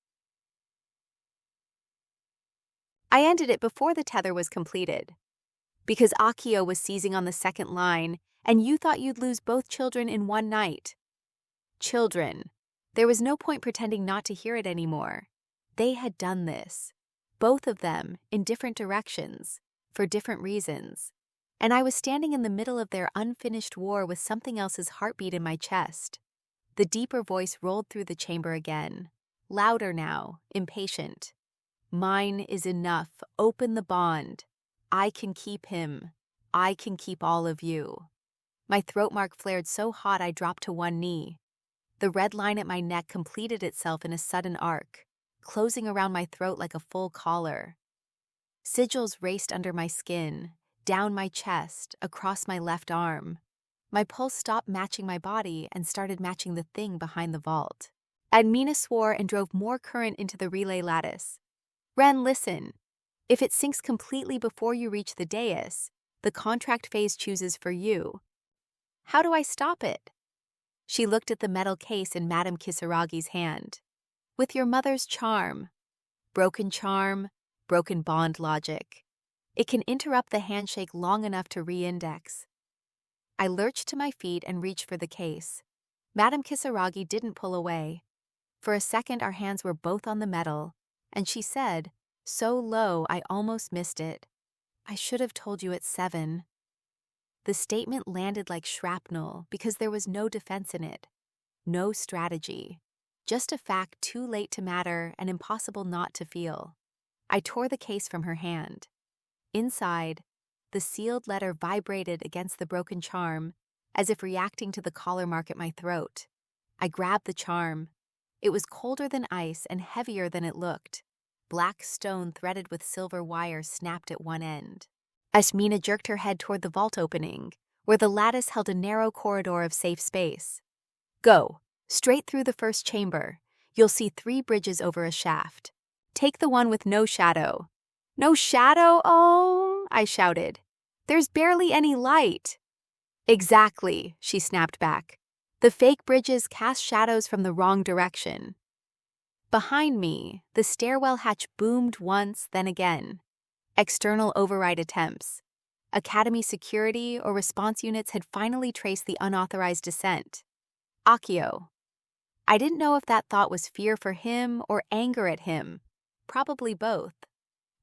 I ended it before the tether was completed. Because Akio was seizing on the second line, and you thought you'd lose both children in one night. Children. There was no point pretending not to hear it anymore. They had done this. Both of them, in different directions, for different reasons. And I was standing in the middle of their unfinished war with something else's heartbeat in my chest. The deeper voice rolled through the chamber again. Louder now, impatient. Mine is enough. Open the bond. I can keep him. I can keep all of you. My throat mark flared so hot I dropped to one knee. The red line at my neck completed itself in a sudden arc, closing around my throat like a full collar. Sigils raced under my skin, down my chest, across my left arm. My pulse stopped matching my body and started matching the thing behind the vault. And Mina swore and drove more current into the relay lattice. Ren, listen. If it sinks completely before you reach the dais, the contract phase chooses for you. How do I stop it? She looked at the metal case in Madame Kisaragi's hand. With your mother's charm. Broken charm, broken bond logic. It can interrupt the handshake long enough to re-index. I lurched to my feet and reached for the case. Madame Kisaragi didn't pull away. For a second our hands were both on the metal, and she said, so low I almost missed it, I should have told you at 7. The statement landed like shrapnel because there was no defense in it. No strategy. Just a fact too late to matter and impossible not to feel. I tore the case from her hand. Inside, the sealed letter vibrated against the broken charm, as if reacting to the collar mark at my throat. I grabbed the charm. It was colder than ice and heavier than it looked. Black stone threaded with silver wire snapped at one end. Mina jerked her head toward the vault opening, where the lattice held a narrow corridor of safe space. Go, straight through the first chamber. You'll see 3 bridges over a shaft. Take the one with no shadow. No shadow? Oh, I shouted. There's barely any light. Exactly, she snapped back. The fake bridges cast shadows from the wrong direction. Behind me, the stairwell hatch boomed once, then again. External override attempts. Academy security or response units had finally traced the unauthorized descent. Akio. I didn't know if that thought was fear for him or anger at him. Probably both.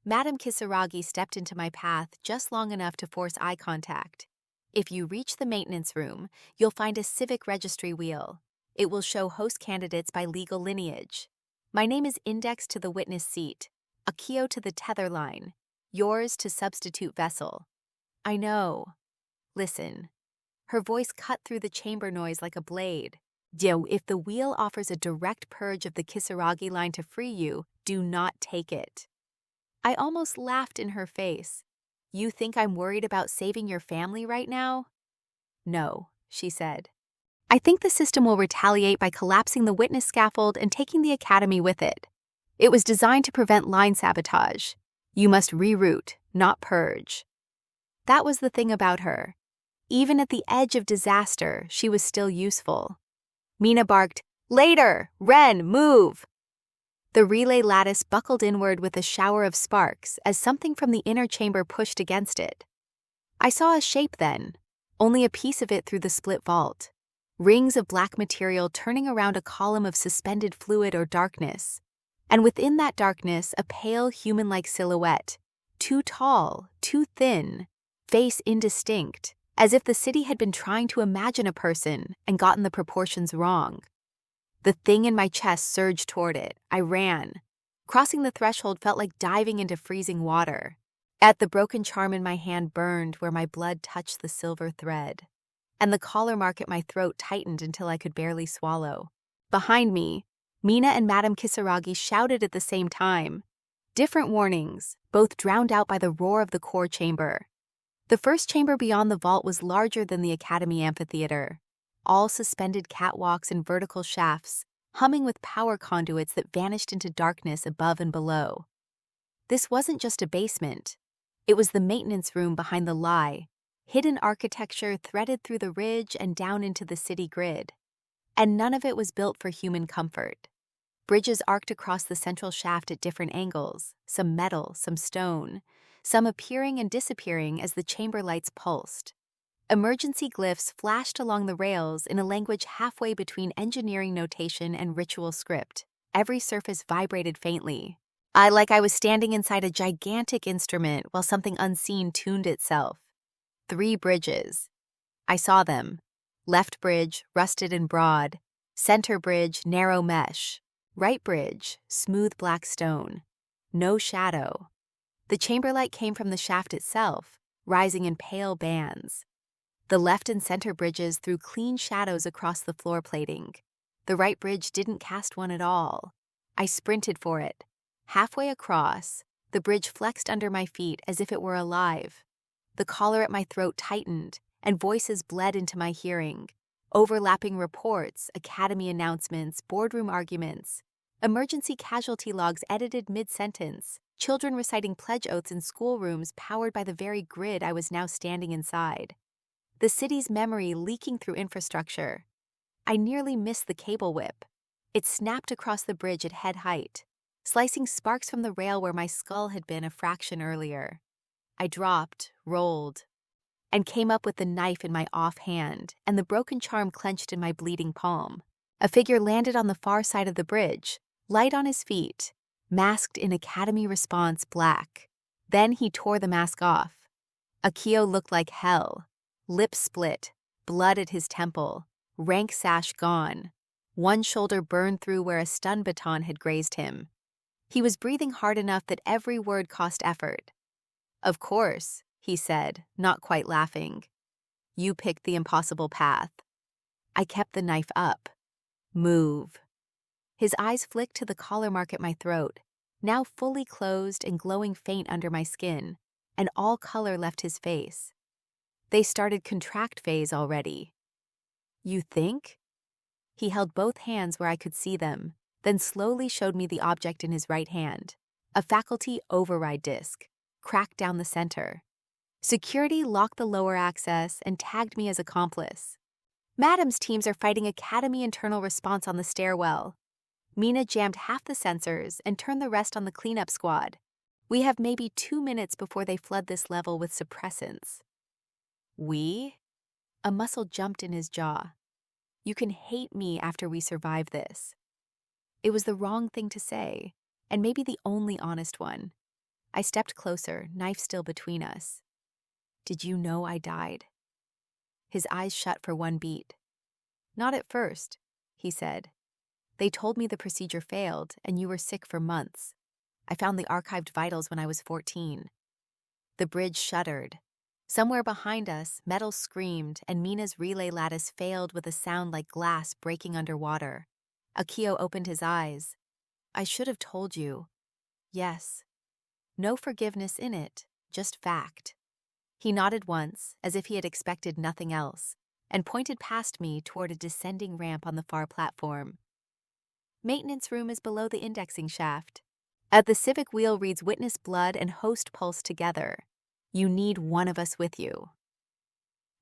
Madame Kisaragi stepped into my path just long enough to force eye contact. If you reach the maintenance room, you'll find a civic registry wheel. It will show host candidates by legal lineage. My name is indexed to the witness seat, Akio to the tether line, yours to substitute vessel. I know. Listen. Her voice cut through the chamber noise like a blade. If the wheel offers a direct purge of the Kisaragi line to free you, do not take it. I almost laughed in her face. You think I'm worried about saving your family right now? No, she said. I think the system will retaliate by collapsing the witness scaffold and taking the academy with it. It was designed to prevent line sabotage. You must reroute, not purge. That was the thing about her. Even at the edge of disaster, she was still useful. Mina barked, "Later! Ren, move!" The relay lattice buckled inward with a shower of sparks as something from the inner chamber pushed against it. I saw a shape then, only a piece of it through the split vault. Rings of black material turning around a column of suspended fluid or darkness. And within that darkness, a pale human-like silhouette. Too tall, too thin, face indistinct, as if the city had been trying to imagine a person and gotten the proportions wrong. The thing in my chest surged toward it. I ran. Crossing the threshold felt like diving into freezing water. The broken charm in my hand burned where my blood touched the silver thread. And the collar mark at my throat tightened until I could barely swallow. Behind me, Mina and Madame Kisaragi shouted at the same time. Different warnings, both drowned out by the roar of the core chamber. The first chamber beyond the vault was larger than the Academy amphitheater. All suspended catwalks and vertical shafts, humming with power conduits that vanished into darkness above and below. This wasn't just a basement. It was the maintenance room behind the lie, hidden architecture threaded through the ridge and down into the city grid. And none of it was built for human comfort. Bridges arced across the central shaft at different angles, some metal, some stone, some appearing and disappearing as the chamber lights pulsed. Emergency glyphs flashed along the rails in a language halfway between engineering notation and ritual script. Every surface vibrated faintly. I was standing inside a gigantic instrument while something unseen tuned itself. 3 bridges. I saw them. Left bridge, rusted and broad. Center bridge, narrow mesh. Right bridge, smooth black stone. No shadow. The chamber light came from the shaft itself, rising in pale bands. The left and center bridges threw clean shadows across the floor plating. The right bridge didn't cast one at all. I sprinted for it. Halfway across, the bridge flexed under my feet as if it were alive. The collar at my throat tightened, and voices bled into my hearing. Overlapping reports, academy announcements, boardroom arguments, emergency casualty logs edited mid-sentence, children reciting pledge oaths in schoolrooms powered by the very grid I was now standing inside. The city's memory leaking through infrastructure. I nearly missed the cable whip. It snapped across the bridge at head height, slicing sparks from the rail where my skull had been a fraction earlier. I dropped, rolled, and came up with the knife in my off hand and the broken charm clenched in my bleeding palm. A figure landed on the far side of the bridge, light on his feet, masked in Academy response black. Then he tore the mask off. Akio looked like hell. Lips split, blood at his temple, rank sash gone. One shoulder burned through where a stun baton had grazed him. He was breathing hard enough that every word cost effort. "Of course," he said, not quite laughing. "You picked the impossible path." I kept the knife up. "Move." His eyes flicked to the collar mark at my throat, now fully closed and glowing faint under my skin, and all color left his face. They started contract phase already. "You think?" He held both hands where I could see them, then slowly showed me the object in his right hand, a faculty override disc, cracked down the center. Security locked the lower access and tagged me as accomplice. Madam's teams are fighting Academy internal response on the stairwell. Mina jammed half the sensors and turned the rest on the cleanup squad. We have maybe 2 minutes before they flood this level with suppressants. "We?" A muscle jumped in his jaw. "You can hate me after we survive this." It was the wrong thing to say, and maybe the only honest one. I stepped closer, knife still between us. "Did you know I died?" His eyes shut for one beat. "Not at first," he said. They told me the procedure failed and you were sick for months. I found the archived vitals when I was 14. The bridge shuddered. Somewhere behind us, metal screamed, and Mina's relay lattice failed with a sound like glass breaking underwater. Akio opened his eyes. I should have told you. Yes. No forgiveness in it, just fact. He nodded once, as if he had expected nothing else, and pointed past me toward a descending ramp on the far platform. Maintenance room is below the indexing shaft. At the civic wheel reads witness blood and host pulse together. You need one of us with you.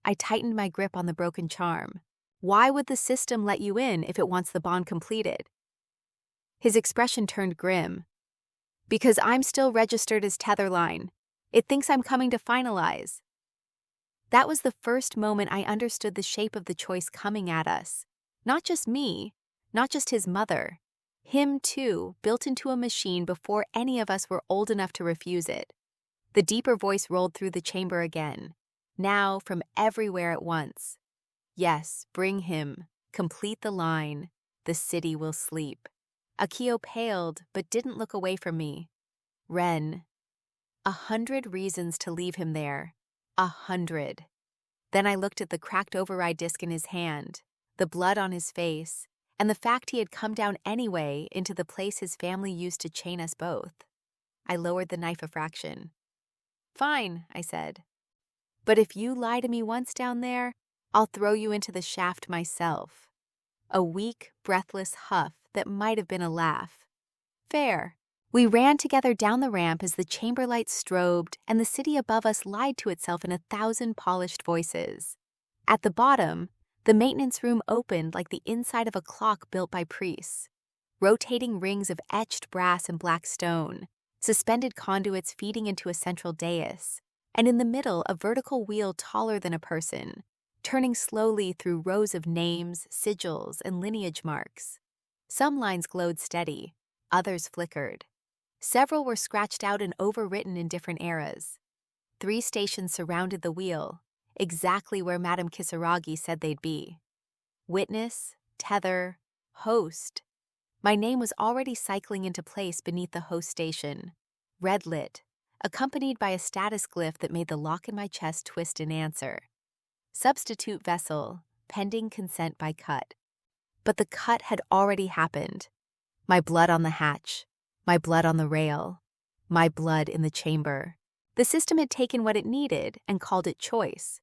I tightened my grip on the broken charm. Why would the system let you in if it wants the bond completed? His expression turned grim. Because I'm still registered as Tetherline. It thinks I'm coming to finalize. That was the first moment I understood the shape of the choice coming at us. Not just me, not just his mother. Him too, built into a machine before any of us were old enough to refuse it. The deeper voice rolled through the chamber again, now from everywhere at once. Yes, bring him. Complete the line. The city will sleep. Akio paled, but didn't look away from me. Ren. 100 reasons to leave him there. 100. Then I looked at the cracked override disc in his hand, the blood on his face, and the fact he had come down anyway into the place his family used to chain us both. I lowered the knife a fraction. Fine, I said. But if you lie to me once down there, I'll throw you into the shaft myself. A weak, breathless huff that might have been a laugh. Fair. We ran together down the ramp as the chamber lights strobed and the city above us lied to itself in 1,000 polished voices. At the bottom, the maintenance room opened like the inside of a clock built by priests. Rotating rings of etched brass and black stone, suspended conduits feeding into a central dais, and in the middle a vertical wheel taller than a person, turning slowly through rows of names, sigils, and lineage marks. Some lines glowed steady, others flickered. Several were scratched out and overwritten in different eras. 3 stations surrounded the wheel, exactly where Madame Kisaragi said they'd be. Witness, tether, host. My name was already cycling into place beneath the host station, red lit, accompanied by a status glyph that made the lock in my chest twist in answer. Substitute vessel, pending consent by cut. But the cut had already happened. My blood on the hatch, my blood on the rail, my blood in the chamber. The system had taken what it needed and called it choice.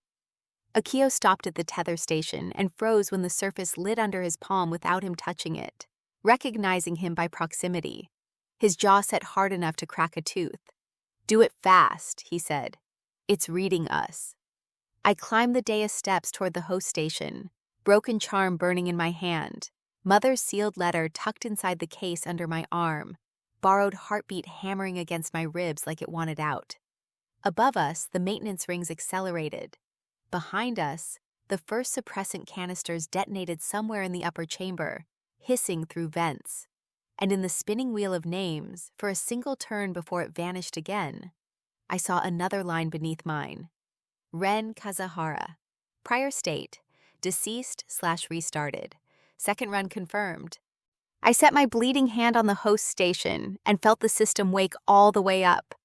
Akio stopped at the tether station and froze when the surface lit under his palm without him touching it, recognizing him by proximity. His jaw set hard enough to crack a tooth. Do it fast, he said. It's reading us. I climbed the dais steps toward the host station, broken charm burning in my hand, mother's sealed letter tucked inside the case under my arm, borrowed heartbeat hammering against my ribs like it wanted out. Above us, the maintenance rings accelerated. Behind us, the first suppressant canisters detonated somewhere in the upper chamber, hissing through vents. And in the spinning wheel of names, for a single turn before it vanished again, I saw another line beneath mine. Ren Kazahara. Prior state, deceased/restarted. Second run confirmed. I set my bleeding hand on the host station and felt the system wake all the way up.